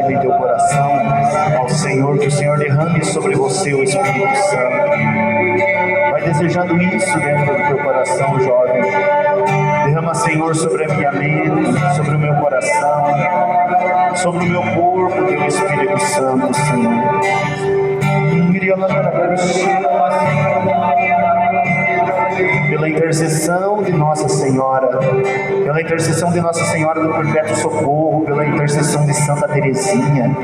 desejado em teu coração ao Senhor, que o Senhor derrame sobre você o Espírito Santo. Vai desejando isso dentro do teu coração, jovem. Derrama, Senhor, sobre a minha mente, sobre o meu coração, sobre o meu corpo, teu Espírito Santo, Senhor. Pela intercessão de Nossa Senhora, pela intercessão de Nossa Senhora do Perpétuo Socorro, pela intercessão de Santa Teresinha,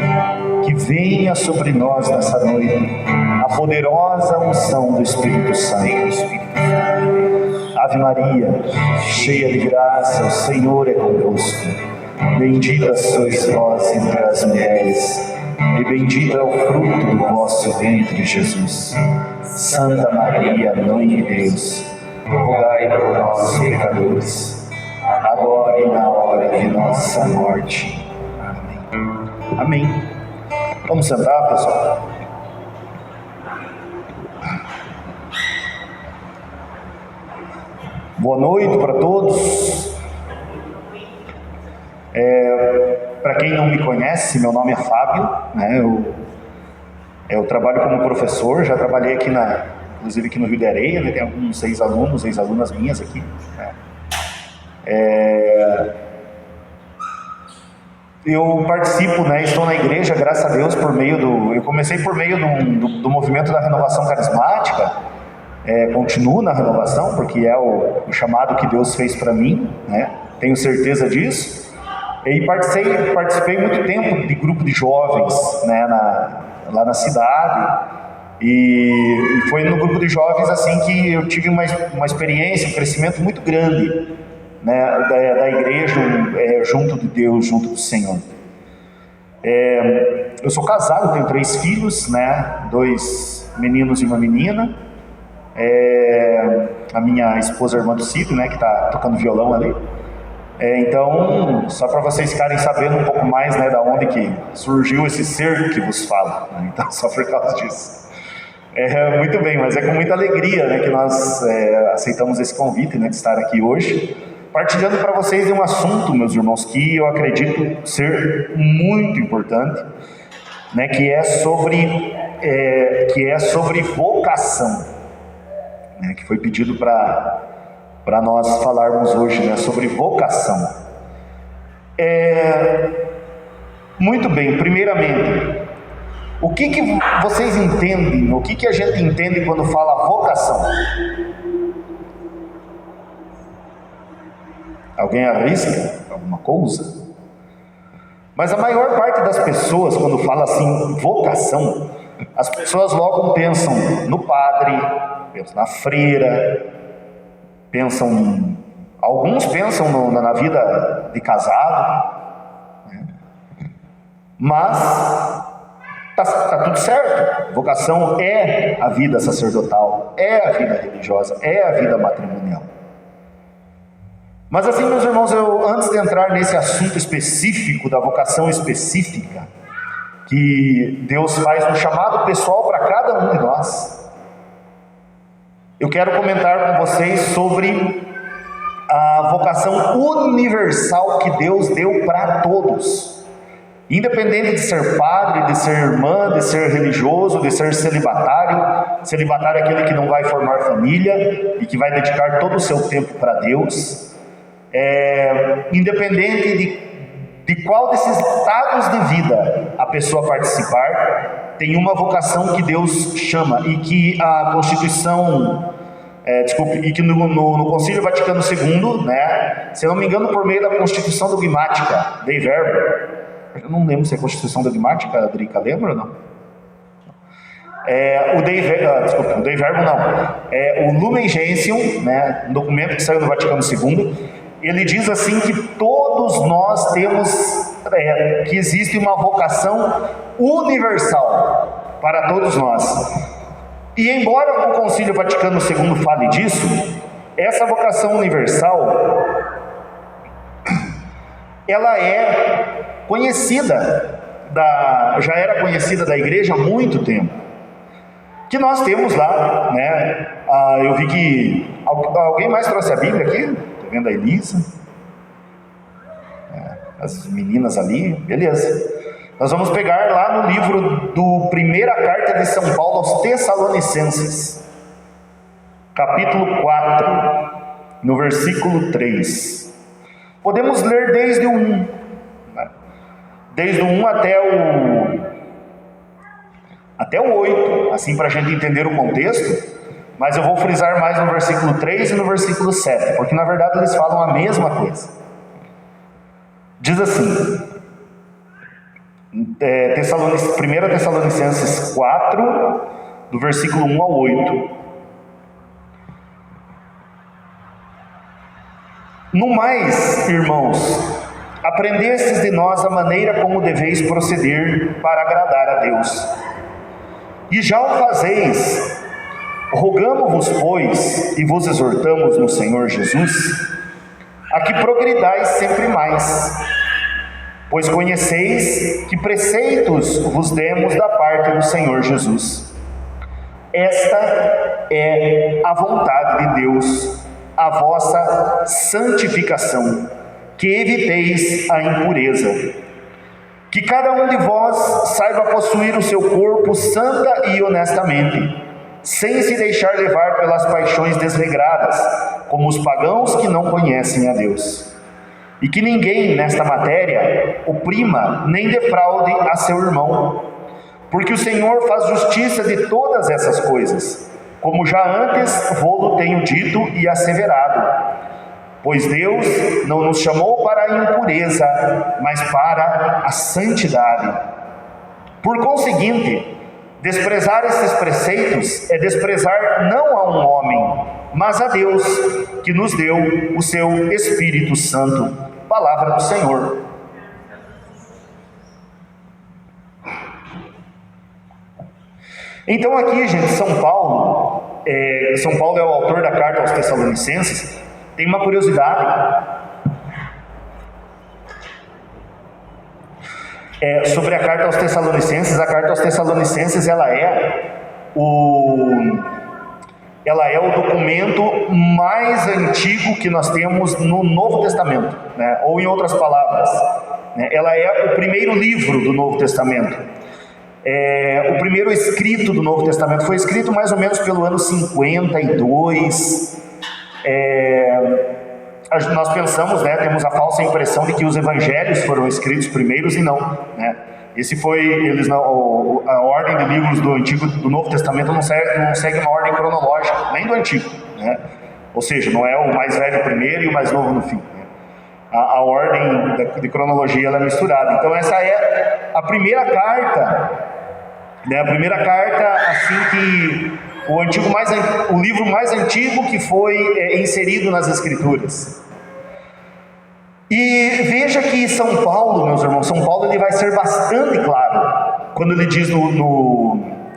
que venha sobre nós nessa noite a poderosa unção do Espírito Santo. Ave Maria, cheia de graça, o Senhor é convosco. Bendita sois vós entre as mulheres, e bendito é o fruto do vosso ventre, Jesus. Santa Maria, Mãe de Deus, rogai por nós, pecadores, agora e na hora de nossa morte. Amém. Amém. Vamos sentar, pessoal? Boa noite para todos. Para quem não me conhece, meu nome é Fábio, né? Eu trabalho como professor, já trabalhei aqui inclusive aqui no Rio de Areia, né? Tem alguns ex-alunas minhas aqui, né? Eu participo, né? Estou na igreja, graças a Deus, eu comecei por meio do movimento da renovação carismática, continuo na renovação, porque é o chamado que Deus fez para mim, né? Tenho certeza disso. E participei muito tempo de grupo de jovens, né, lá na cidade, e foi no grupo de jovens assim que eu tive uma experiência, um crescimento muito grande, né, da igreja, junto de Deus, junto do Senhor. Eu sou casado, tenho 3 filhos, né, 2 meninos e uma menina. A minha esposa, a irmã do Cid, né, que está tocando violão ali. Então, só para vocês ficarem sabendo um pouco mais, né, da onde que surgiu esse ser que vos fala, né? Então, só por causa disso. Muito bem, mas é com muita alegria, né, que nós aceitamos esse convite, né, de estar aqui hoje, partilhando para vocês de um assunto, meus irmãos, que eu acredito ser muito importante, né, que é sobre vocação, né, que foi pedido para nós falarmos hoje, né, sobre vocação. Muito bem, primeiramente, o que vocês entendem, o que a gente entende quando fala vocação? Alguém arrisca alguma coisa? Mas a maior parte das pessoas, quando fala assim, vocação, as pessoas logo pensam no padre, pensam na freira, alguns pensam na vida de casado, né? Mas tá tudo certo. Vocação é a vida sacerdotal, é a vida religiosa, é a vida matrimonial. Mas assim, meus irmãos, antes de entrar nesse assunto específico da vocação específica que Deus faz um chamado pessoal para cada um de nós, eu quero comentar com vocês sobre a vocação universal que Deus deu para todos, independente de ser padre, de ser irmã, de ser religioso, de ser celibatário. Celibatário é aquele que não vai formar família e que vai dedicar todo o seu tempo para Deus. Independente de qual desses estados de vida a pessoa participar, tem uma vocação que Deus chama e que a Constituição, e que no Concílio Vaticano II, né, se eu não me engano, por meio da Constituição dogmática, Dei Verbum, eu não lembro se é a Constituição dogmática, a Drica lembra ou não? O Dei Verbum não, o Lumen Gentium, né, um documento que saiu do Vaticano II, ele diz assim que todos nós temos, que existe uma vocação universal para todos nós. E embora o Concílio Vaticano II fale disso, essa vocação universal, ela é conhecida, já era conhecida da igreja há muito tempo. Que nós temos lá, né? Eu vi que alguém mais trouxe a Bíblia aqui? Vendo a Elisa, as meninas ali, beleza. Nós vamos pegar lá no livro do Primeira Carta de São Paulo aos Tessalonicenses, capítulo 4, no versículo 3. Podemos ler desde o 1, né? Desde o 1 até o 8, assim para a gente entender o contexto, mas eu vou frisar mais no versículo 3 e no versículo 7, porque na verdade eles falam a mesma coisa. Diz assim, 1 Tessalonicenses 4, do versículo 1 ao 8. No mais, irmãos, aprendestes de nós a maneira como deveis proceder para agradar a Deus. E já o fazeis. Rogamo-vos, pois, e vos exortamos no Senhor Jesus, a que progridais sempre mais, pois conheceis que preceitos vos demos da parte do Senhor Jesus. Esta é a vontade de Deus, a vossa santificação, que eviteis a impureza. Que cada um de vós saiba possuir o seu corpo santa e honestamente, sem se deixar levar pelas paixões desregradas, como os pagãos que não conhecem a Deus. E que ninguém, nesta matéria, oprima nem defraude a seu irmão, porque o Senhor faz justiça de todas essas coisas, como já antes vô-lo tenho dito e asseverado. Pois Deus não nos chamou para a impureza, mas para a santidade. Por conseguinte, desprezar esses preceitos é desprezar não a um homem, mas a Deus, que nos deu o seu Espírito Santo. Palavra do Senhor. Então aqui, gente, São Paulo é o autor da carta aos Tessalonicenses. Tem uma curiosidade sobre a carta aos Tessalonicenses. A carta aos Tessalonicenses ela é o documento mais antigo que nós temos no Novo Testamento, né? Ou em outras palavras, né? Ela é o primeiro livro do Novo Testamento. O primeiro escrito do Novo Testamento foi escrito mais ou menos pelo ano 52. Nós pensamos, né, temos a falsa impressão de que os evangelhos foram escritos primeiros, e não, né? A ordem de livros do Novo Testamento não segue uma ordem cronológica, nem do Antigo, né? Ou seja, não é o mais velho primeiro e o mais novo no fim, né? A ordem de cronologia ela é misturada. Então essa é a primeira carta, né? A primeira carta assim que o livro mais antigo que foi inserido nas Escrituras. E veja que São Paulo, meus irmãos, São Paulo ele vai ser bastante claro quando ele diz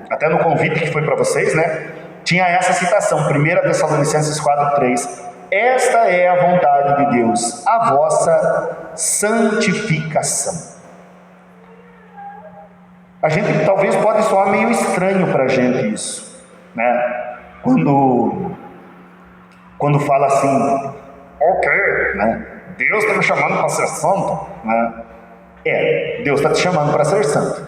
até no convite que foi para vocês, né? Tinha essa citação, 1 Tessalonicenses 4:3. Esta é a vontade de Deus, a vossa santificação. A gente talvez pode soar meio estranho para a gente isso, né? Quando fala assim, ok, né? Deus está me chamando para ser santo, né? Deus está te chamando para ser santo.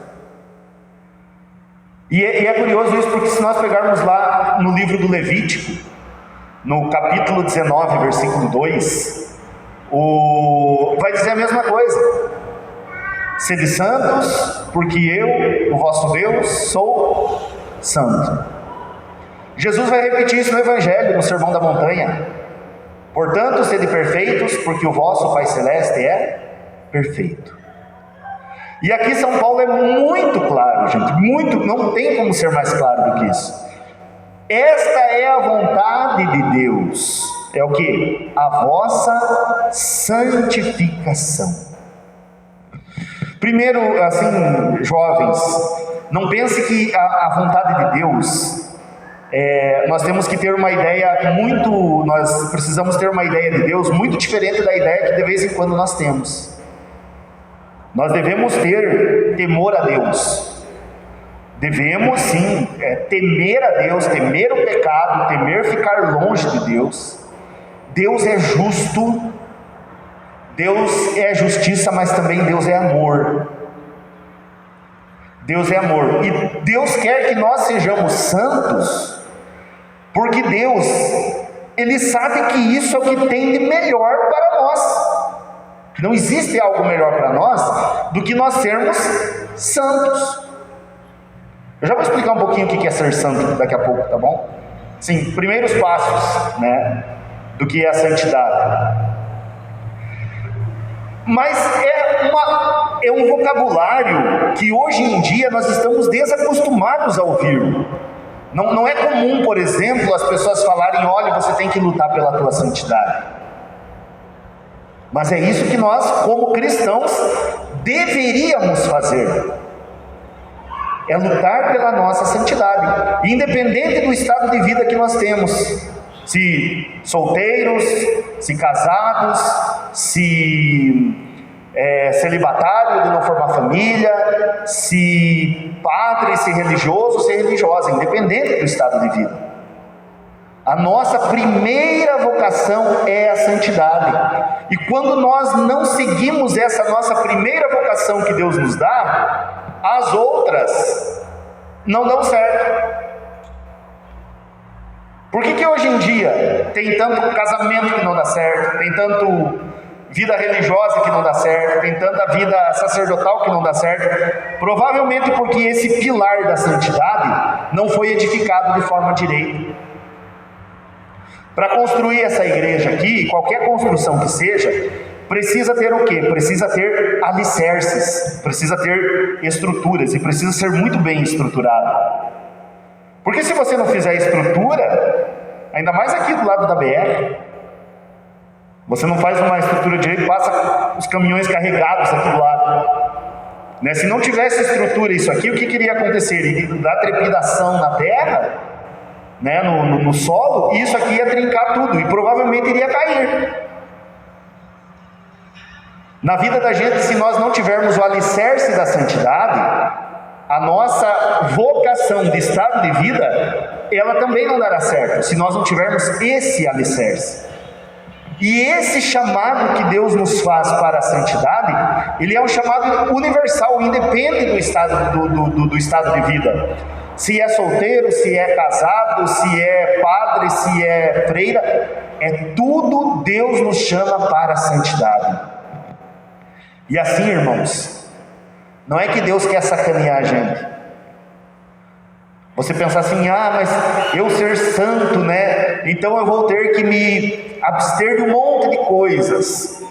E é curioso isso, porque se nós pegarmos lá no livro do Levítico, no capítulo 19, versículo 2, vai dizer a mesma coisa. Sede santos, porque eu, o vosso Deus, sou santo. Jesus vai repetir isso no Evangelho, no Sermão da Montanha. Portanto, sede perfeitos, porque o vosso Pai Celeste é perfeito. E aqui São Paulo é muito claro, gente, não tem como ser mais claro do que isso. Esta é a vontade de Deus. É o que? A vossa santificação. Primeiro, assim, jovens, não pense que a vontade de Deus, nós precisamos ter uma ideia de Deus muito diferente da ideia que de vez em quando nós temos. Nós devemos ter temor a Deus. Devemos sim temer a Deus, temer o pecado, temer ficar longe de Deus. Deus é justo, Deus é justiça, mas também Deus é amor. Deus é amor. E Deus quer que nós sejamos santos, porque Deus, Ele sabe que isso é o que tem de melhor para nós. Não existe algo melhor para nós do que nós sermos santos. Eu já vou explicar um pouquinho o que é ser santo daqui a pouco, tá bom? Sim, primeiros passos, né, do que é a santidade. Mas é um vocabulário que hoje em dia nós estamos desacostumados a ouvir. Não é comum, por exemplo, as pessoas falarem: olha, você tem que lutar pela tua santidade. Mas é isso que nós, como cristãos, deveríamos fazer. É lutar pela nossa santidade, independente do estado de vida que nós temos. Se solteiros, se casados, se celibatário de não formar família, se padre, se religioso, se religiosa, independente do estado de vida. A nossa primeira vocação é a santidade. E quando nós não seguimos essa nossa primeira vocação que Deus nos dá, as outras não dão certo. Por que hoje em dia tem tanto casamento que não dá certo, tem tanto vida religiosa que não dá certo, tem tanta vida sacerdotal que não dá certo? Provavelmente porque esse pilar da santidade não foi edificado de forma direita. Para construir essa igreja aqui, qualquer construção que seja, precisa ter o quê? Precisa ter alicerces, precisa ter estruturas, e precisa ser muito bem estruturado. Porque se você não fizer estrutura, ainda mais aqui do lado da BR, você não faz uma estrutura direita, passa os caminhões carregados aqui do lado, né? Se não tivesse estrutura isso aqui, o que iria acontecer? Iria dar trepidação na terra, né? no solo, e isso aqui ia trincar tudo, e provavelmente iria cair. Na vida da gente, se nós não tivermos o alicerce da santidade, a nossa vocação de estado de vida, ela também não dará certo, se nós não tivermos esse alicerce. E esse chamado que Deus nos faz para a santidade, ele é um chamado universal, independe do estado de vida. Se é solteiro, se é casado, se é padre, se é freira, é tudo Deus nos chama para a santidade. E assim, irmãos, não é que Deus quer sacanear a gente. Você pensar assim: mas eu ser santo, né? Então eu vou ter que me abster de um monte de coisas.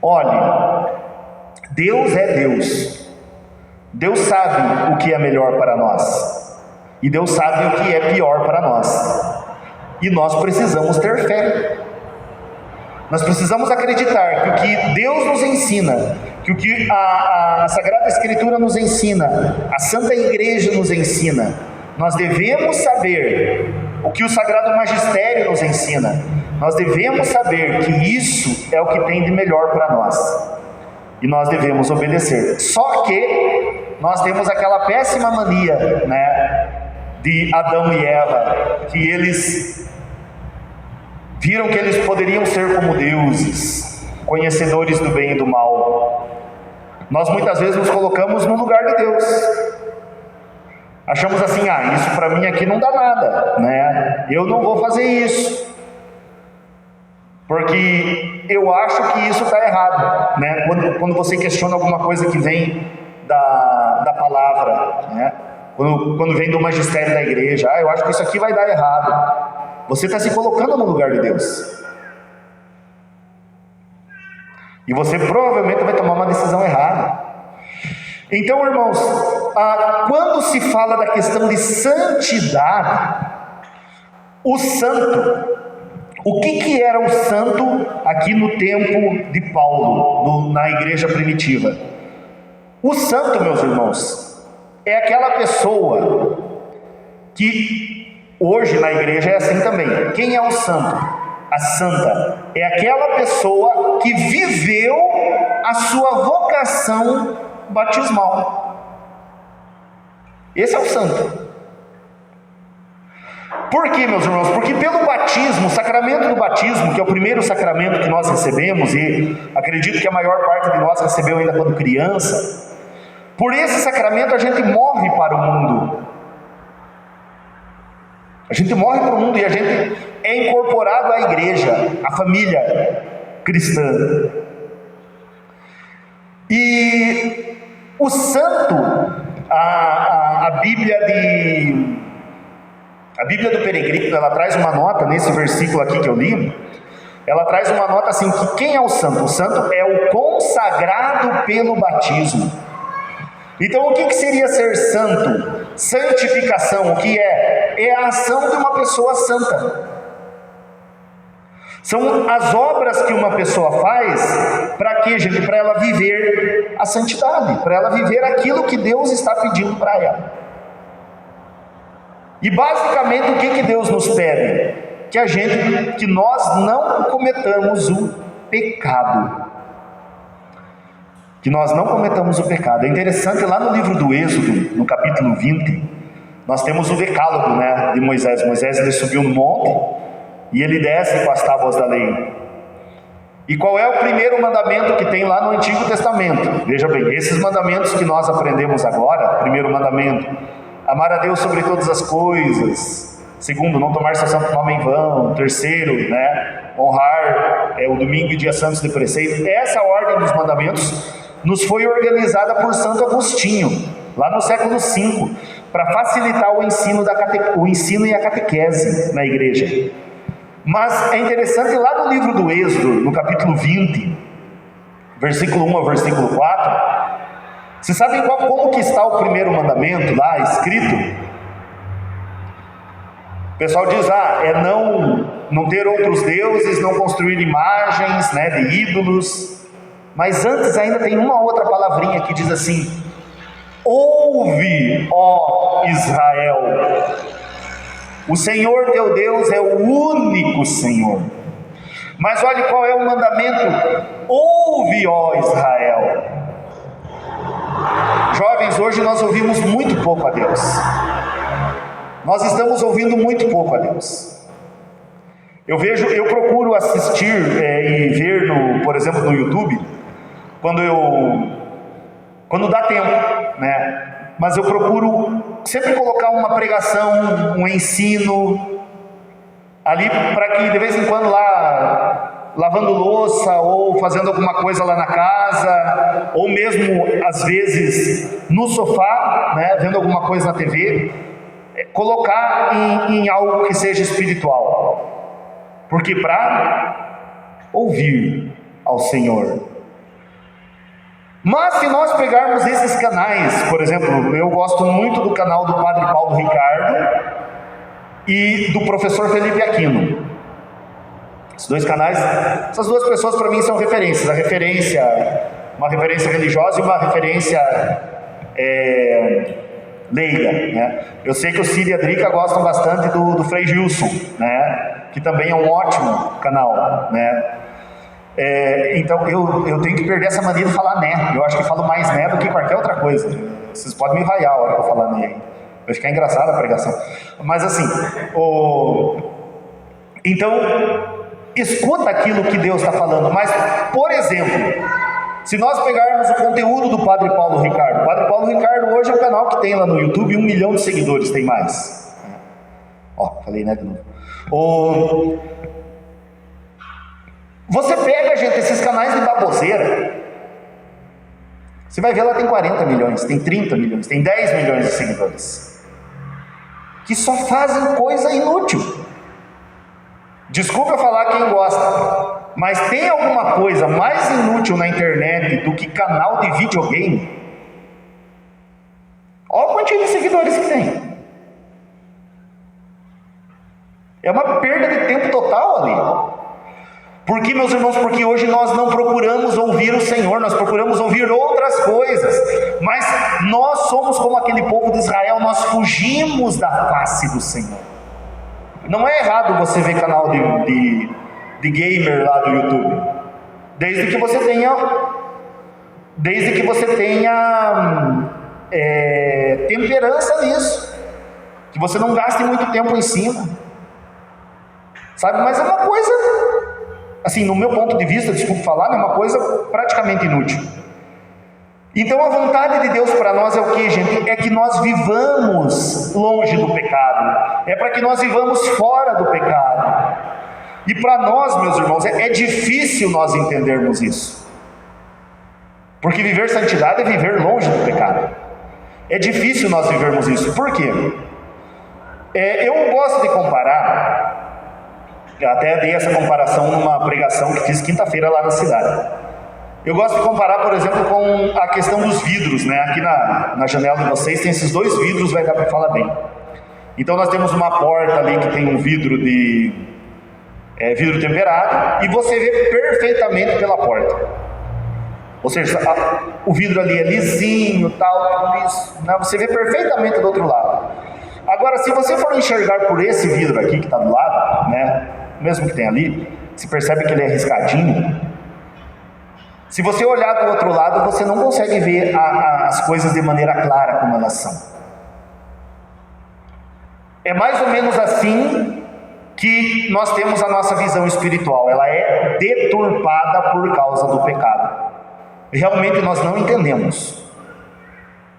Olhe, Deus é Deus. Deus sabe o que é melhor para nós. E Deus sabe o que é pior para nós. E nós precisamos ter fé. Nós precisamos acreditar que o que Deus nos ensina, que o que a Sagrada Escritura nos ensina, a Santa Igreja nos ensina, nós devemos saber o que o Sagrado Magistério nos ensina. Nós devemos saber que isso é o que tem de melhor para nós. E nós devemos obedecer. Só que nós temos aquela péssima mania, né, de Adão e Eva, que eles viram que eles poderiam ser como deuses, conhecedores do bem e do mal. Nós muitas vezes nos colocamos no lugar de Deus. Achamos assim: isso para mim aqui não dá nada, né? Eu não vou fazer isso, porque eu acho que isso está errado, né? Quando você questiona alguma coisa que vem da palavra, né? Quando vem do magistério da igreja, eu acho que isso aqui vai dar errado. Você está se colocando no lugar de Deus. E você provavelmente vai tomar uma decisão errada. Então, irmãos, quando se fala da questão de santidade, o santo, o que era o santo aqui no tempo de Paulo, na igreja primitiva? O santo, meus irmãos, é aquela pessoa que hoje na igreja é assim também. Quem é o santo? A santa é aquela pessoa que viveu a sua vocação batismal. Esse é o santo. Por quê, meus irmãos? Porque pelo batismo, o sacramento do batismo, que é o primeiro sacramento que nós recebemos, e acredito que a maior parte de nós recebeu ainda quando criança, Por esse sacramento a gente morre para o mundo. A gente morre para o mundo e a gente é incorporado à igreja, à família cristã. E o santo, a Bíblia do Peregrino, ela traz uma nota nesse versículo aqui que eu li. Ela traz uma nota assim, que quem é o santo? O santo é o consagrado pelo batismo. Então o que seria ser santo? Santificação, o que é? É a ação de uma pessoa santa. São as obras que uma pessoa faz, para quê, gente? Para ela viver a santidade, para ela viver aquilo que Deus está pedindo para ela. E basicamente o que Deus nos pede? Que nós não cometamos o pecado. Que nós não cometamos o pecado. É interessante, lá no livro do Êxodo, no capítulo 20, nós temos o decálogo, né, de Moisés. Moisés, ele subiu no monte e ele desce com as tábuas da lei. E qual é o primeiro mandamento que tem lá no Antigo Testamento? Veja bem, esses mandamentos que nós aprendemos agora, primeiro mandamento, amar a Deus sobre todas as coisas. Segundo, não tomar seu santo nome em vão. Terceiro, né, honrar o domingo e dia santos de preceito. Essa ordem dos mandamentos nos foi organizada por Santo Agostinho, lá no século V, para facilitar o ensino e a catequese na igreja. Mas é interessante, lá no livro do Êxodo, no capítulo 20, versículo 1 ao versículo 4, vocês sabem como que está o primeiro mandamento lá escrito? O pessoal diz, é não ter outros deuses, não construir imagens, né, de ídolos. Mas antes ainda tem uma outra palavrinha que diz assim: ouve, ó Israel, o Senhor teu Deus é o único Senhor. Mas olhe qual é o mandamento: ouve, ó Israel. Jovens, hoje nós ouvimos muito pouco a Deus. Nós estamos ouvindo muito pouco a Deus. Eu procuro assistir e ver, por exemplo, no YouTube, quando dá tempo, né? Mas eu procuro sempre colocar uma pregação, um ensino ali, para que de vez em quando lá, lavando louça ou fazendo alguma coisa lá na casa, ou mesmo às vezes no sofá, né, vendo alguma coisa na TV, colocar em algo que seja espiritual. Porque para ouvir ao Senhor. Mas se nós pegarmos esses canais, por exemplo, eu gosto muito do canal do Padre Paulo Ricardo e do professor Felipe Aquino. Esses dois canais, essas duas pessoas para mim são referências. Uma referência religiosa e uma referência leiga, né? Eu sei que o Ciro e a Drica gostam bastante do Frei Gilson, né? Que também é um ótimo canal, né? Então eu tenho que perder essa mania de falar né. Eu acho que falo mais né do que qualquer outra coisa. Vocês podem me vaiar a hora que eu falar né. Vai ficar engraçada a pregação. Mas assim, então escuta aquilo que Deus está falando. Mas, por exemplo, se nós pegarmos o conteúdo do Padre Paulo Ricardo, o Padre Paulo Ricardo hoje é o canal que tem lá no YouTube 1 milhão de seguidores, tem mais. Falei né de novo. Você pega, gente, esses canais de baboseira, você vai ver lá, tem 40 milhões, tem 30 milhões, tem 10 milhões de seguidores, que só fazem coisa inútil. Desculpa falar quem gosta, mas tem alguma coisa mais inútil na internet do que canal de videogame? Olha a quantidade de seguidores que tem. É uma perda de tempo total ali. Por que, meus irmãos? Porque hoje nós não procuramos ouvir o Senhor, nós procuramos ouvir outras coisas. Mas nós somos como aquele povo de Israel, nós fugimos da face do Senhor. Não é errado você ver canal de gamer lá do YouTube, desde que você tenha temperança nisso, que você não gaste muito tempo em cima, sabe? Mas é uma coisa, assim, no meu ponto de vista, desculpe falar, é uma coisa praticamente inútil. Então a vontade de Deus para nós é o que, gente? É que nós vivamos longe do pecado, é para que nós vivamos fora do pecado. E para nós, meus irmãos, é difícil nós entendermos isso, porque viver santidade é viver longe do pecado. É difícil nós vivermos isso. Por quê? Eu gosto de comparar, eu até dei essa comparação numa pregação que fiz quinta-feira lá na cidade. Eu gosto de comparar, por exemplo, com a questão dos vidros, né? Aqui na janela de vocês tem esses 2 vidros, vai dar para falar bem. Então nós temos uma porta ali que tem um vidro de vidro temperado, e você vê perfeitamente pela porta. Ou seja, o vidro ali é lisinho, tal, tudo isso, né? Você vê perfeitamente do outro lado. Agora, se você for enxergar por esse vidro aqui que está do lado, né? Mesmo que tenha ali, se percebe que ele é riscadinho. Se você olhar do outro lado, você não consegue ver as coisas de maneira clara como elas são. É mais ou menos assim que nós temos a nossa visão espiritual. Ela é deturpada por causa do pecado. Realmente nós não entendemos.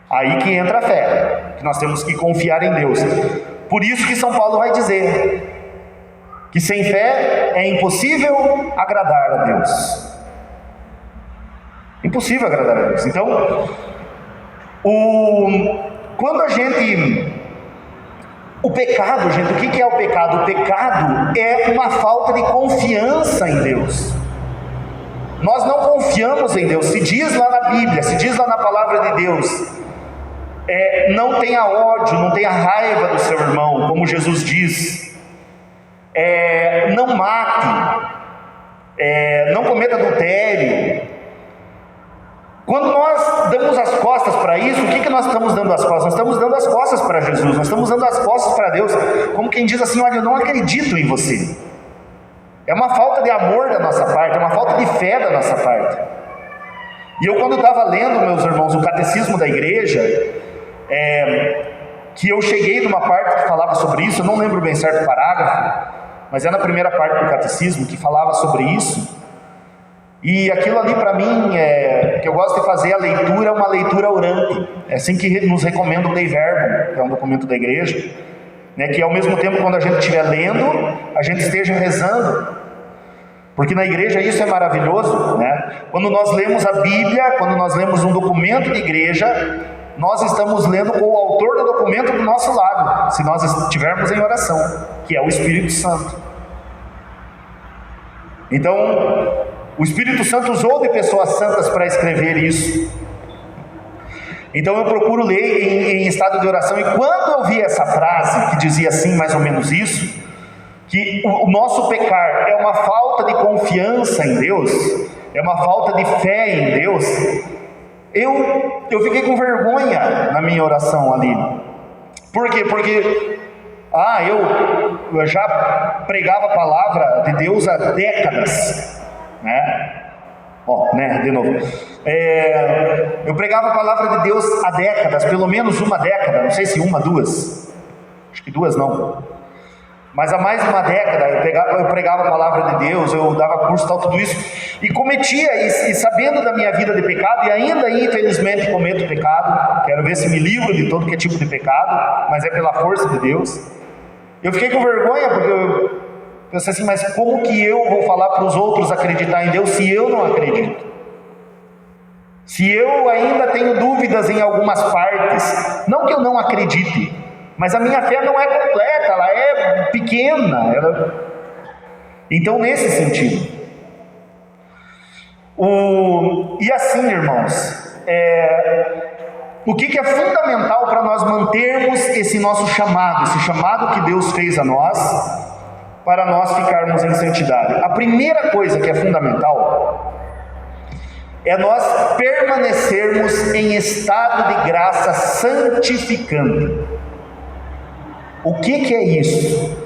Aí que entra a fé, que nós temos que confiar em Deus. Por isso que São Paulo vai dizer que sem fé é impossível agradar a Deus. Impossível agradar a Deus. Então, quando a gente... O pecado, gente, o que é o pecado? O pecado é uma falta de confiança em Deus. Nós não confiamos em Deus. Se diz lá na Bíblia, se diz lá na palavra de Deus, não tenha ódio, não tenha raiva do seu irmão, como Jesus diz. Não mate, não cometa adultério. Quando nós damos as costas para isso, o que nós estamos dando as costas? Nós estamos dando as costas para Jesus, nós estamos dando as costas para Deus, como quem diz assim: olha, eu não acredito em você. É uma falta de amor da nossa parte, é uma falta de fé da nossa parte. E eu, quando estava lendo, meus irmãos, o catecismo da igreja, que eu cheguei numa parte que falava sobre isso, eu não lembro bem certo o parágrafo, mas é na primeira parte do catecismo que falava sobre isso. E aquilo ali para mim, que eu gosto de fazer a leitura, é uma leitura orante. É assim que nos recomenda o Dei Verbum, que é um documento da igreja, né, que ao mesmo tempo, quando a gente estiver lendo, a gente esteja rezando. Porque na igreja isso é maravilhoso, né? Quando nós lemos a Bíblia, quando nós lemos um documento de igreja, nós estamos lendo com o autor do documento do nosso lado, se nós estivermos em oração, que é o Espírito Santo. Então, o Espírito Santo usou de pessoas santas para escrever isso. Então eu procuro ler em estado de oração, e quando eu vi essa frase que dizia assim, mais ou menos isso, que o nosso pecar é uma falta de confiança em Deus, é uma falta de fé em Deus, eu fiquei com vergonha na minha oração ali. Por quê? Porque eu já pregava a palavra de Deus há décadas, né? De novo. Eu pregava a palavra de Deus há décadas, pelo menos uma década, não sei se uma, duas, acho que duas não, mas há mais de uma década eu pregava a palavra de Deus, eu dava curso, tal, tudo isso, e cometia, e sabendo da minha vida de pecado, e ainda infelizmente cometo pecado, quero ver se me livro de todo que é tipo de pecado, mas é pela força de Deus. Eu fiquei com vergonha, porque eu pensei assim: mas como que eu vou falar para os outros acreditar em Deus se eu não acredito? Se eu ainda tenho dúvidas em algumas partes, não que eu não acredite, mas a minha fé não é completa, ela é pequena. Então, nesse sentido. E assim, irmãos, o que é fundamental para nós mantermos esse nosso chamado, esse chamado que Deus fez a nós, para nós ficarmos em santidade? A primeira coisa que é fundamental é nós permanecermos em estado de graça santificante. O que é isso?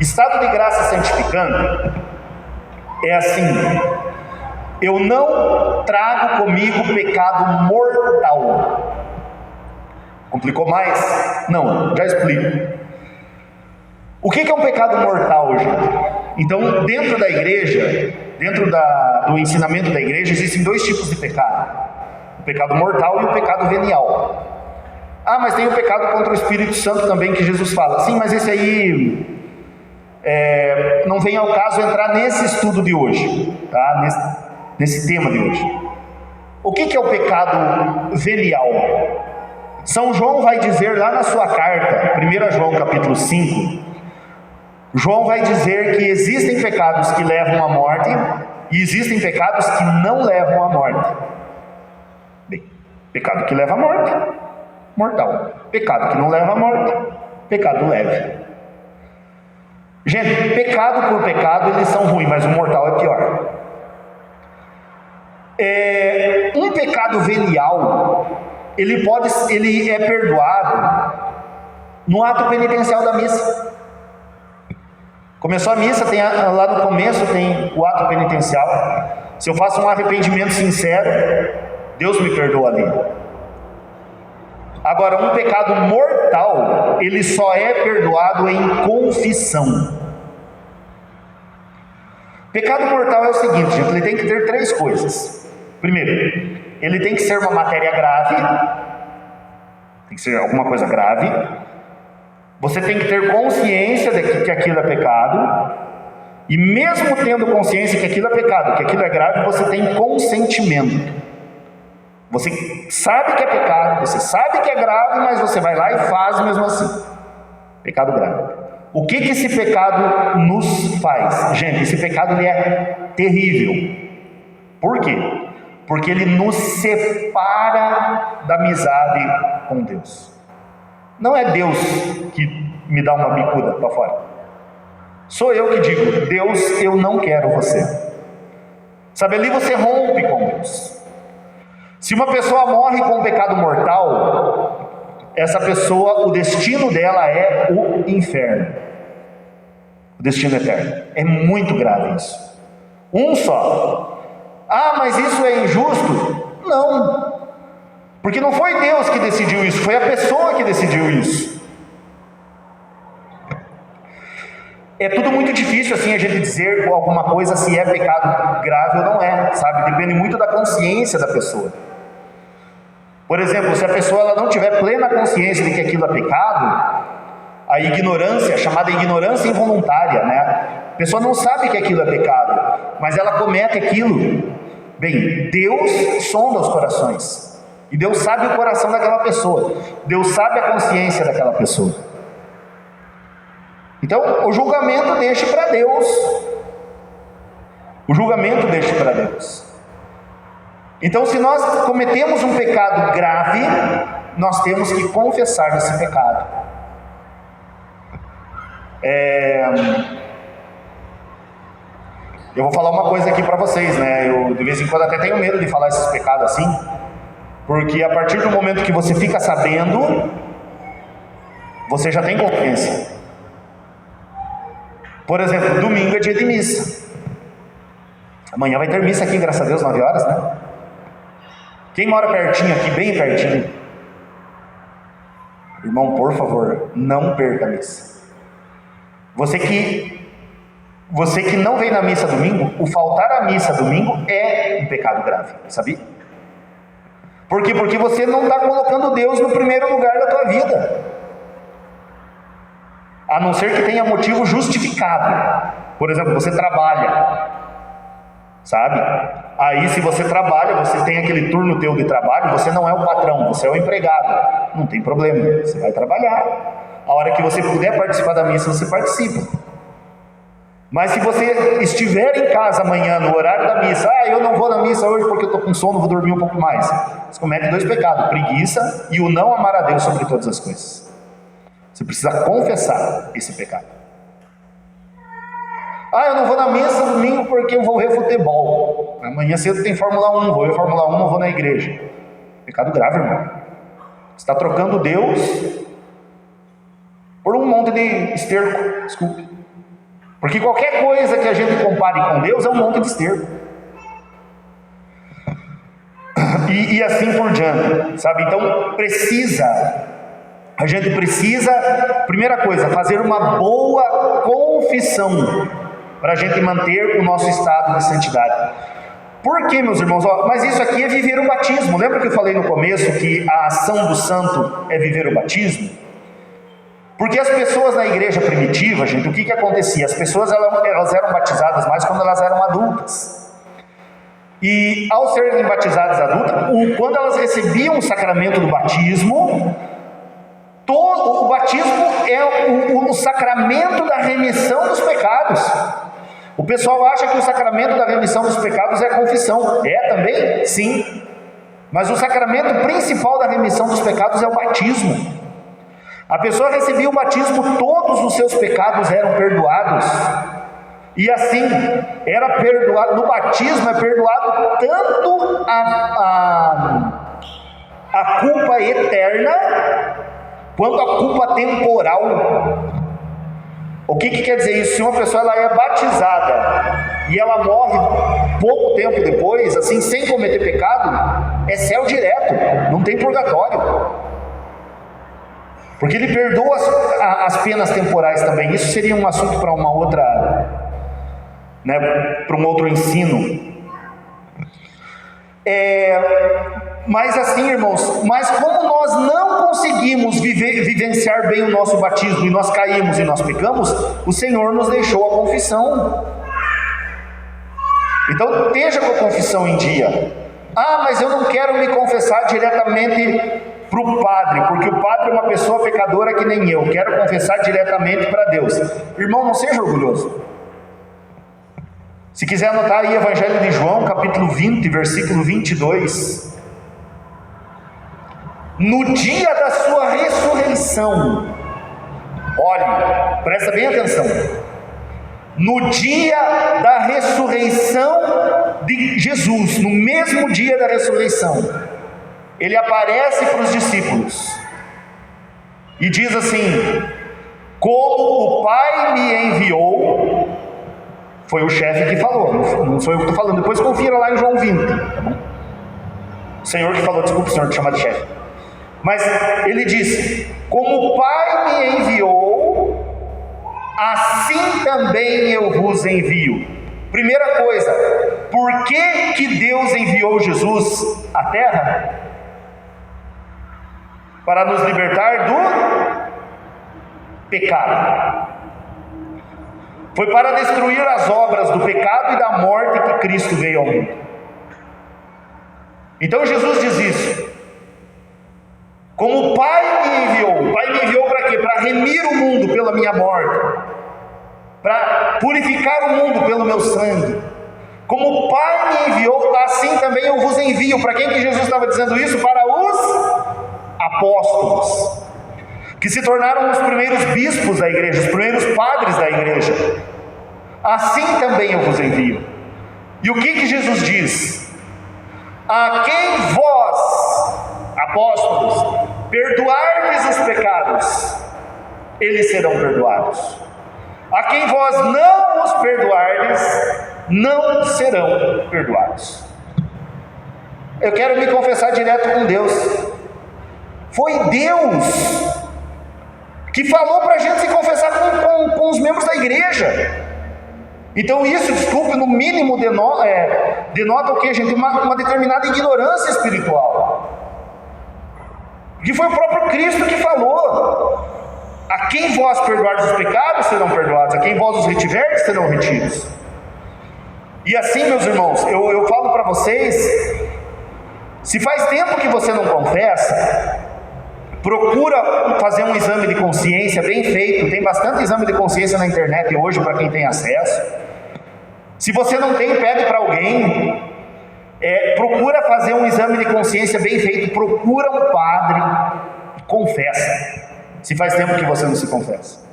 Estado de graça santificante é assim: eu não trago comigo pecado mortal. Complicou mais? Não, já explico. O que é um pecado mortal, gente? Então, dentro da igreja, dentro do ensinamento da igreja, existem dois tipos de pecado. O pecado mortal e o pecado venial. Ah, mas tem o pecado contra o Espírito Santo também que Jesus fala. Sim, mas esse aí não vem ao caso entrar nesse estudo de hoje, tá? Nesse tema de hoje. O que é o pecado venial? São João vai dizer lá na sua carta, 1 João capítulo 5, João vai dizer que existem pecados que levam à morte e existem pecados que não levam à morte. Bem, pecado que leva à morte, mortal. Pecado que não leva à morte, pecado leve. Gente, pecado por pecado eles são ruins, mas o mortal é pior. Um pecado venial, ele é perdoado no ato penitencial da missa. Começou a missa, tem lá no começo tem o ato penitencial. Se eu faço um arrependimento sincero, Deus me perdoa ali. Agora, um pecado mortal, ele só é perdoado em confissão. Pecado mortal é o seguinte, gente, ele tem que ter 3 coisas. Primeiro, ele tem que ser uma matéria grave, tem que ser alguma coisa grave. Você tem que ter consciência de que aquilo é pecado, e mesmo tendo consciência que aquilo é pecado, que aquilo é grave, você tem consentimento. Você sabe que é pecado, você sabe que é grave, mas você vai lá e faz mesmo assim. Pecado grave. O que esse pecado nos faz? Gente, esse pecado ele é terrível. Por quê? Porque ele nos separa da amizade com Deus. Não é Deus que me dá uma bicuda para fora. Sou eu que digo, Deus, eu não quero você. Sabe, ali você rompe com Deus. Se uma pessoa morre com um pecado mortal, essa pessoa, o destino dela é o inferno. O destino eterno. É muito grave isso. Um só. Ah, mas isso é injusto? Não. Porque não foi Deus que decidiu isso, foi a pessoa que decidiu isso. É tudo muito difícil assim a gente dizer alguma coisa se é pecado grave ou não é, sabe? Depende muito da consciência da pessoa. Por exemplo, se a pessoa ela não tiver plena consciência de que aquilo é pecado, a ignorância, chamada ignorância involuntária, né? A pessoa não sabe que aquilo é pecado, mas ela comete aquilo. Bem, Deus sonda os corações. E Deus sabe o coração daquela pessoa. Deus sabe a consciência daquela pessoa. Então, o julgamento deixe para Deus. O julgamento deixe para Deus. Então, se nós cometemos um pecado grave, nós temos que confessar esse pecado. Eu vou falar uma coisa aqui para vocês, né? Eu de vez em quando até tenho medo de falar esses pecados assim, porque a partir do momento que você fica sabendo, você já tem consciência. Por exemplo, domingo é dia de missa. Amanhã vai ter missa aqui, graças a Deus, 9 horas, né? Quem mora pertinho aqui, bem pertinho, irmão, por favor, não perca a missa. Você que não vem na missa domingo, o faltar à missa domingo é um pecado grave, sabia? Por quê? Porque você não está colocando Deus no primeiro lugar da tua vida. A não ser que tenha motivo justificado. Por exemplo, você trabalha, sabe? Aí se você trabalha, você tem aquele turno teu de trabalho, você não é o patrão, você é o empregado. Não tem problema, você vai trabalhar. A hora que você puder participar da missa, você participa. Mas se você estiver em casa amanhã, no horário da missa, eu não vou na missa hoje porque eu estou com sono, vou dormir um pouco mais. Você comete 2 pecados, preguiça e o não amar a Deus sobre todas as coisas. Você precisa confessar esse pecado. Eu não vou na missa domingo porque eu vou ver futebol. Amanhã cedo tem Fórmula 1, vou ver Fórmula 1, eu vou na igreja. Pecado grave, irmão. Você está trocando Deus por um monte de esterco, desculpe. Porque qualquer coisa que a gente compare com Deus é um monte de esterco. E assim por diante, sabe? Então a gente precisa, primeira coisa, fazer uma boa confissão para a gente manter o nosso estado de santidade. Por quê, meus irmãos? Mas isso aqui é viver o batismo. Lembra que eu falei no começo que a ação do santo é viver o batismo? Porque as pessoas na igreja primitiva, gente, o que acontecia? As pessoas elas eram batizadas mais quando elas eram adultas. E ao serem batizadas adultas, quando elas recebiam o sacramento do batismo, o batismo é o sacramento da remissão dos pecados. O pessoal acha que o sacramento da remissão dos pecados é a confissão. É também? Sim. Mas o sacramento principal da remissão dos pecados é o batismo. A pessoa recebia o batismo, todos os seus pecados eram perdoados. E assim, era perdoado, no batismo é perdoado tanto a culpa eterna, quanto a culpa temporal. O que quer dizer isso? Se uma pessoa ela é batizada e ela morre pouco tempo depois, assim, sem cometer pecado, é céu direto, não tem purgatório. Porque ele perdoa as penas temporais também. Isso seria um assunto para uma outra, né, para um outro ensino. Mas assim, irmãos, mas como nós não conseguimos vivenciar bem o nosso batismo, e nós caímos e nós pecamos, o Senhor nos deixou a confissão. Então esteja com a confissão em dia. Mas eu não quero me confessar diretamente para o padre, porque o padre é uma pessoa pecadora que nem eu, quero confessar diretamente para Deus. Irmão, não seja orgulhoso. Se quiser anotar aí, Evangelho de João, capítulo 20, versículo 22. No dia da sua ressurreição, olhe, presta bem atenção. No dia da ressurreição de Jesus, no mesmo dia da ressurreição, ele aparece para os discípulos e diz assim: como o Pai me enviou. Foi o chefe que falou, não sou eu que estou falando. Depois confira lá em João 20, tá bom? O Senhor que falou, desculpa o Senhor te chamar de chefe. Mas ele disse: como o Pai me enviou, assim também eu vos envio. Primeira coisa, por que Deus enviou Jesus à terra? Para nos libertar do pecado. Foi para destruir as obras do pecado e da morte que Cristo veio ao mundo. Então Jesus diz isso: como o Pai me enviou para quê? Para remir o mundo pela minha morte, para purificar o mundo pelo meu sangue. Como o Pai me enviou, assim também eu vos envio. Para quem que Jesus estava dizendo isso? Para os apóstolos, que se tornaram os primeiros bispos da igreja, os primeiros padres da igreja. Assim também eu vos envio. E o que Jesus diz? A quem vós, apóstolos, perdoardes os pecados, eles serão perdoados. A quem vós não os perdoardes, não serão perdoados. Eu quero me confessar direto com Deus. Foi Deus que falou para a gente se confessar com os membros da igreja. Então isso, desculpe, no mínimo denota o que, gente? Uma determinada ignorância espiritual. Que foi o próprio Cristo que falou: a quem vós perdoardes os pecados serão perdoados, a quem vós os retiverdes serão retidos. E assim, meus irmãos, eu falo para vocês, se faz tempo que você não confessa, procura fazer um exame de consciência bem feito. Tem bastante exame de consciência na internet hoje para quem tem acesso. Se você não tem, pede para alguém. Procura fazer um exame de consciência bem feito. Procura um padre, confessa. Se faz tempo que você não se confessa.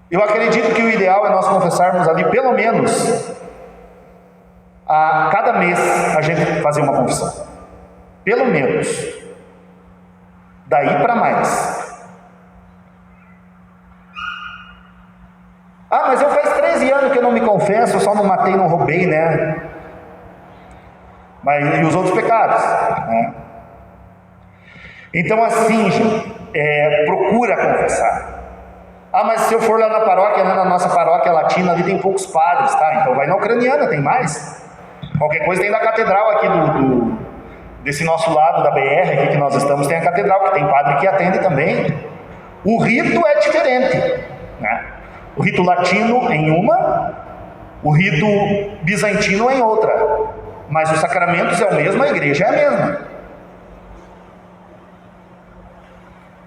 Eu acredito que o ideal é nós confessarmos ali pelo menos a cada mês a gente fazer uma confissão. Pelo menos. Daí para mais. Mas eu faz 13 anos que eu não me confesso, eu só não matei, não roubei, né? Mas e os outros pecados, né? Então assim, gente, procura confessar. Mas se eu for lá na paróquia, né, na nossa paróquia latina, ali tem poucos padres, tá? Então vai na ucraniana, tem mais. Qualquer coisa tem da catedral aqui desse nosso lado da BR aqui que nós estamos, tem a catedral, que tem padre que atende também. O rito é diferente, né? O rito latino em uma, o rito bizantino em outra, mas os sacramentos é o mesmo, a igreja é a mesma.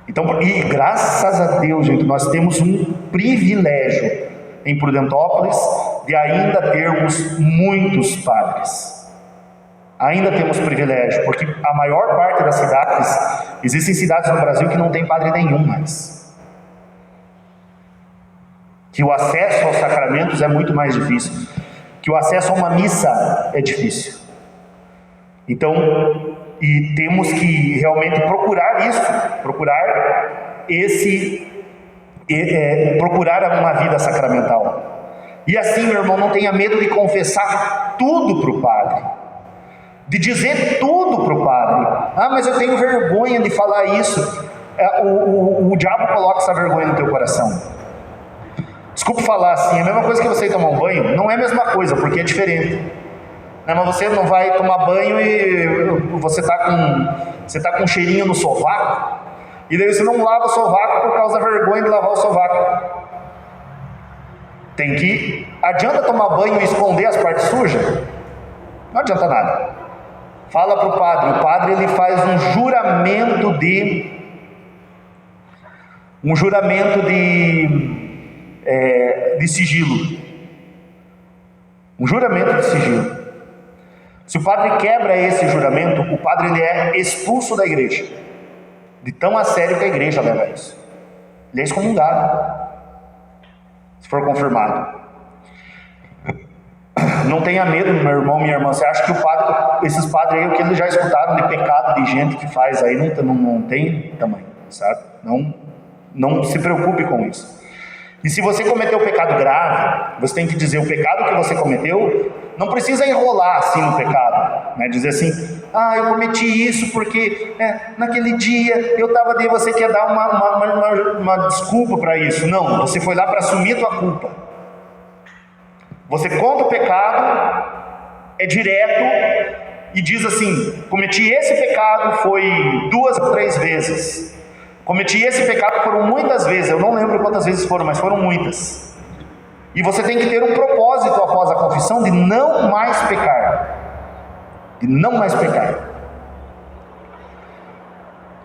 Então, e graças a Deus, gente, nós temos um privilégio em Prudentópolis de ainda termos muitos padres. Ainda temos privilégio, porque a maior parte das cidades, existem cidades no Brasil que não tem padre nenhum mais. Que o acesso aos sacramentos é muito mais difícil. Que o acesso a uma missa é difícil. Então, e temos que realmente procurar isso, procurar uma vida sacramental. E assim, meu irmão, não tenha medo de confessar tudo para o padre, de dizer tudo para o padre. Ah, mas eu tenho vergonha de falar isso. O diabo coloca essa vergonha no teu coração. Desculpa falar assim, é a mesma coisa que você ir tomar um banho. Não é a mesma coisa, porque é diferente. Mas você não vai tomar banho e você tá com um cheirinho no sovaco, e daí você não lava o sovaco por causa da vergonha de lavar o sovaco. Adianta tomar banho e esconder as partes sujas? Não adianta nada. Fala para o padre ele faz um juramento de sigilo. Um juramento de sigilo. Se o padre quebra esse juramento, o padre ele é expulso da igreja. De tão a sério que a igreja leva isso. Ele é excomungado, se for confirmado. Não tenha medo, meu irmão, minha irmã. Você acha que esses padres aí, o que eles já escutaram de pecado de gente que faz aí, não tem tamanho, sabe? Não se preocupe com isso. E se você cometeu um pecado grave, você tem que dizer o pecado que você cometeu. Não precisa enrolar assim no pecado, né? Dizer assim, eu cometi isso porque naquele dia eu estava ali, você quer dar uma desculpa para isso. Não, você foi lá para assumir a tua culpa. Você conta o pecado, é direto, e diz assim, cometi esse pecado, foi 2 ou 3 vezes. Cometi esse pecado, foram muitas vezes, eu não lembro quantas vezes foram, mas foram muitas. E você tem que ter um propósito após a confissão de não mais pecar. De não mais pecar.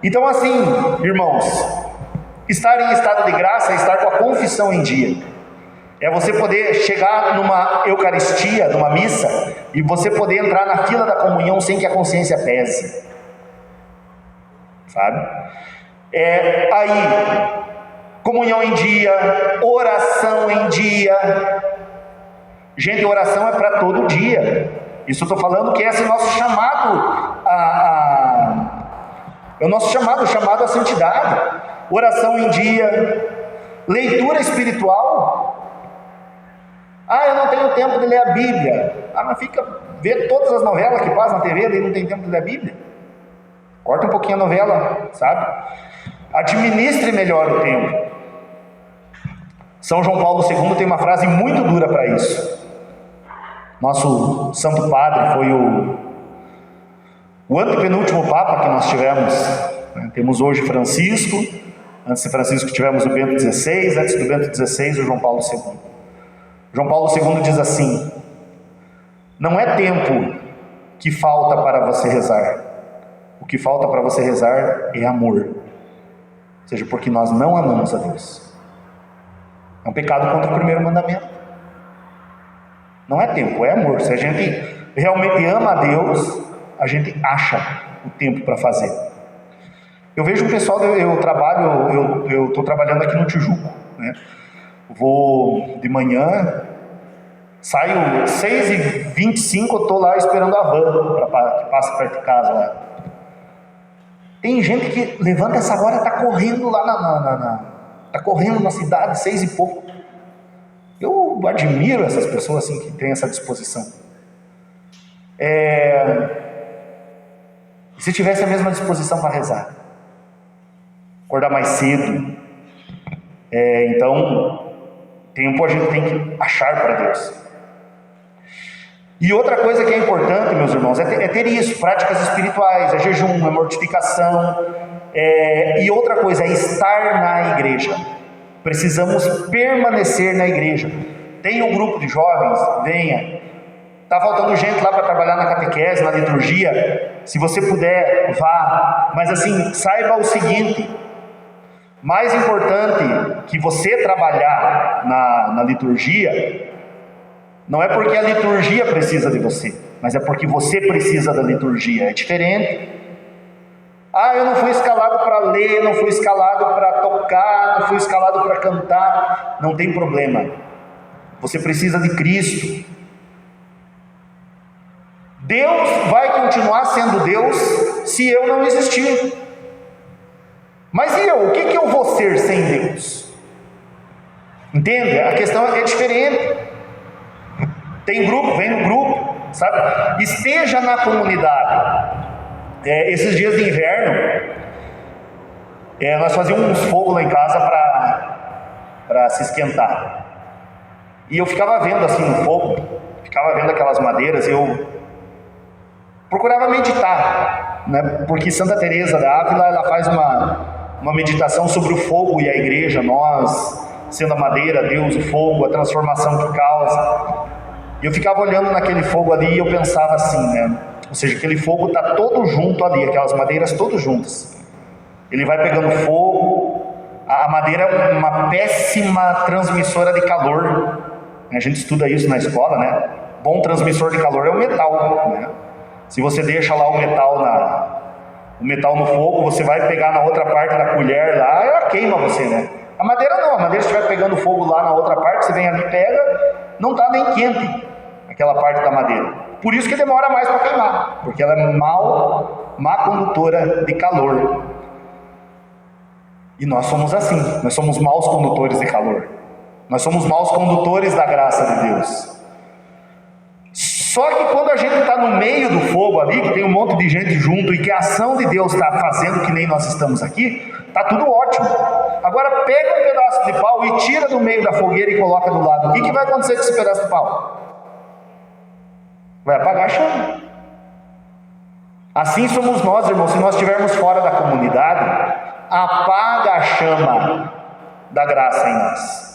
Então assim, irmãos, estar em estado de graça é estar com a confissão em dia. É você poder chegar numa eucaristia, numa missa, e você poder entrar na fila da comunhão sem que a consciência pese. Sabe? Aí, comunhão em dia, oração em dia. Gente, oração é para todo dia. Isso eu estou falando que esse é o nosso chamado é o nosso chamado à santidade. Oração em dia, leitura espiritual. Eu não tenho tempo de ler a Bíblia. Mas vê todas as novelas que passam na TV e não tem tempo de ler a Bíblia. Corta um pouquinho a novela, sabe? Administre melhor o tempo. São João Paulo II tem uma frase muito dura para isso. Nosso Santo Padre foi o antepenúltimo Papa que nós tivemos. Temos hoje Francisco. Antes de Francisco tivemos o Bento XVI. Antes do Bento XVI, o João Paulo II. João Paulo II diz assim: não é tempo que falta para você rezar. O que falta para você rezar é amor. Ou seja, porque nós não amamos a Deus. É um pecado contra o primeiro mandamento. Não é tempo, é amor. Se a gente realmente ama a Deus, a gente acha o tempo para fazer. Eu vejo o pessoal, eu estou trabalhando aqui no Tijuco, né? Vou de manhã, saio 6h25, eu estou lá esperando a van que passa perto de casa lá. Tem gente que levanta essa hora e está correndo lá está correndo na cidade, 6 e pouco. Eu admiro essas pessoas assim, que têm essa disposição. Se tivesse a mesma disposição para rezar, acordar mais cedo, então tempo a gente tem que achar para Deus. E outra coisa que é importante, meus irmãos, é ter isso, práticas espirituais, é jejum, é mortificação, e outra coisa é estar na igreja. Precisamos permanecer na igreja. Tem um grupo de jovens, venha. Está faltando gente lá para trabalhar na catequese, na liturgia. Se você puder, vá. Mas assim, saiba o seguinte: mais importante que você trabalhar na liturgia, não é porque a liturgia precisa de você, mas é porque você precisa da liturgia. É diferente. Eu não fui escalado para ler, não fui escalado para tocar, não fui escalado para cantar. Não tem problema. Você precisa de Cristo. Deus vai continuar sendo Deus se eu não existir. Mas e eu? O que eu vou ser sem Deus? Entende? A questão é diferente. Tem grupo, vem no grupo, sabe? Esteja na comunidade. Esses dias de inverno, nós fazíamos uns fogos lá em casa para se esquentar. E eu ficava vendo assim no fogo, ficava vendo aquelas madeiras, e eu procurava meditar, né? Porque Santa Teresa da Ávila, ela faz uma meditação sobre o fogo e a igreja, nós sendo a madeira, Deus o fogo, a transformação que causa. E eu ficava olhando naquele fogo ali e eu pensava assim, né? Ou seja, aquele fogo está todo junto ali, aquelas madeiras todas juntas. Ele vai pegando fogo. A madeira é uma péssima transmissora de calor. A gente estuda isso na escola, né? Bom transmissor de calor é o metal, né? Se você deixa lá o metal no fogo, você vai pegar na outra parte da colher lá, ela queima você, né? A madeira não, a madeira se estiver pegando fogo lá na outra parte, você vem ali e pega, não está nem quente aquela parte da madeira. Por isso que demora mais para queimar, porque ela é má condutora de calor. E nós somos assim, nós somos maus condutores de calor. Nós somos maus condutores da graça de Deus. Só que quando a gente está no meio do fogo ali, que tem um monte de gente junto e que a ação de Deus está fazendo que nem nós estamos aqui, está tudo ótimo. Agora pega um pedaço de pau e tira do meio da fogueira e coloca do lado. O que vai acontecer com esse pedaço de pau? Vai apagar a chama. Assim somos nós, irmãos. Se nós estivermos fora da comunidade, apaga a chama da graça em nós.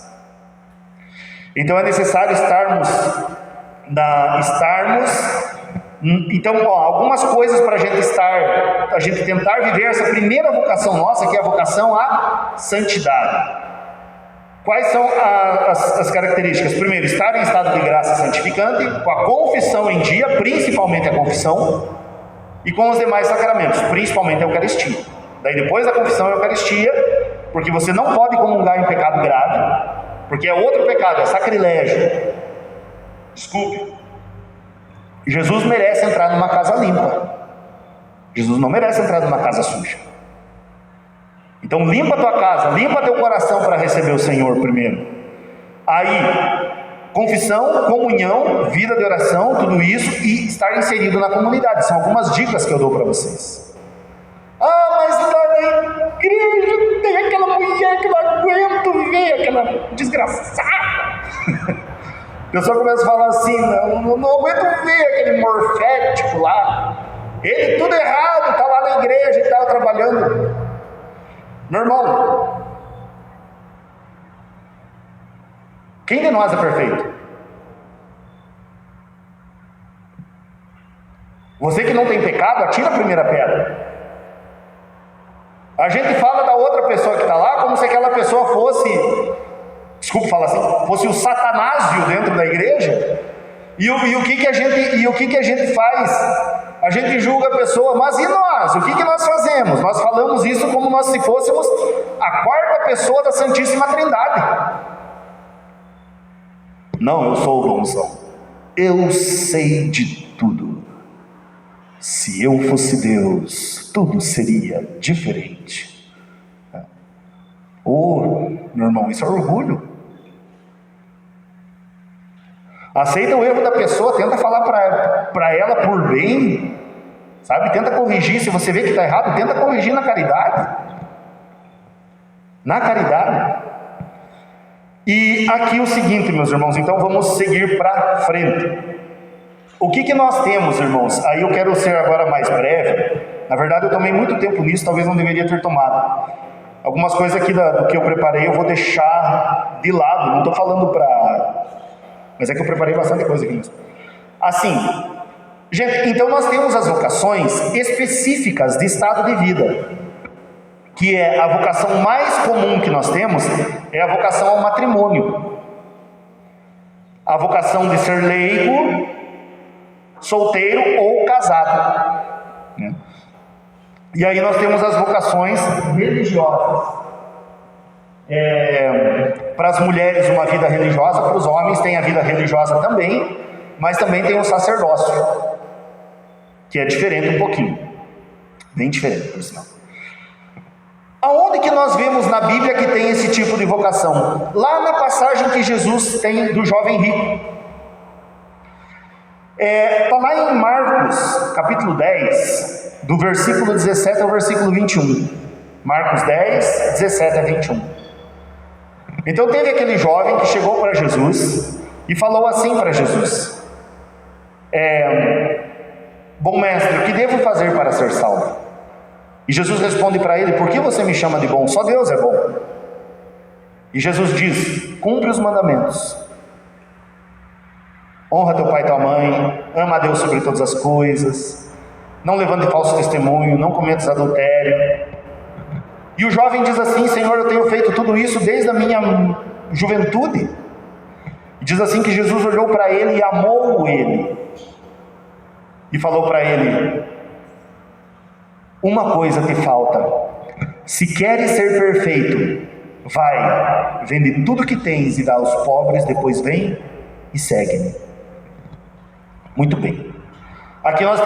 Então é necessário estarmos. Então, algumas coisas para a gente tentar viver essa primeira vocação nossa, que é a vocação à santidade. Quais são as características? Primeiro, estar em estado de graça santificante, com a confissão em dia, principalmente a confissão, e com os demais sacramentos, principalmente a Eucaristia. Daí depois da confissão, a Eucaristia, porque você não pode comungar em pecado grave, porque é outro pecado, é sacrilégio. Desculpe. Jesus merece entrar numa casa limpa. Jesus não merece entrar numa casa suja. Então limpa a tua casa, limpa teu coração para receber o Senhor primeiro. Aí, confissão, comunhão, vida de oração, tudo isso, e estar inserido na comunidade. São algumas dicas que eu dou para vocês. Mas lá na igreja tem aquela mulher que não aguento ver, aquela desgraçada. A pessoa começa a falar assim, não aguento ver aquele morfético lá. Ele tudo errado, está lá na igreja e está trabalhando. Meu irmão, quem de nós é perfeito? Você que não tem pecado, atira a primeira pedra. A gente fala da outra pessoa que está lá como se aquela pessoa fosse, desculpa falar assim, fosse o satanásio dentro da igreja. E o que a gente faz? A gente julga a pessoa, mas e nós? O que nós fazemos? Nós falamos isso como se fôssemos a quarta pessoa da Santíssima Trindade. Não, eu sou o bonzão. Eu sei de tudo. Se eu fosse Deus, tudo seria diferente. Meu irmão, isso é orgulho. Aceita o erro da pessoa, tenta falar para ela por bem, sabe? Tenta corrigir. Se você vê que está errado, tenta corrigir na caridade. Na caridade. E aqui o seguinte, meus irmãos, então vamos seguir para frente. O que nós temos, irmãos? Aí eu quero ser agora mais breve. Na verdade, eu tomei muito tempo nisso, talvez não deveria ter tomado. Algumas coisas aqui do que eu preparei eu vou deixar de lado, não estou falando para... Mas é que eu preparei bastante coisa aqui. Assim, gente, então nós temos as vocações específicas de estado de vida, que é a vocação mais comum que nós temos, é a vocação ao matrimônio. A vocação de ser leigo, solteiro ou casado, né? E aí nós temos as vocações religiosas. Para as mulheres uma vida religiosa, para os homens tem a vida religiosa também, mas também tem o sacerdócio, que é diferente um pouquinho, bem diferente, por sinal. Aonde que nós vemos na Bíblia que tem esse tipo de vocação? Lá na passagem que Jesus tem do jovem rico. Está lá em Marcos, capítulo 10, do versículo 17 ao versículo 21. Marcos 10, 17 a 21. Então teve aquele jovem que chegou para Jesus e falou assim para Jesus: bom mestre, o que devo fazer para ser salvo? E Jesus responde para ele: por que você me chama de bom? Só Deus é bom. E Jesus diz: cumpre os mandamentos. Honra teu pai e tua mãe, ama a Deus sobre todas as coisas, não levante falso testemunho, não cometas adultério. E o jovem diz assim: Senhor, eu tenho feito tudo isso desde a minha juventude. E diz assim que Jesus olhou para ele e amou ele. E falou para ele: uma coisa te falta. Se queres ser perfeito, vai, vende tudo que tens e dá aos pobres, depois vem e segue-me. Muito bem. Aqui nós temos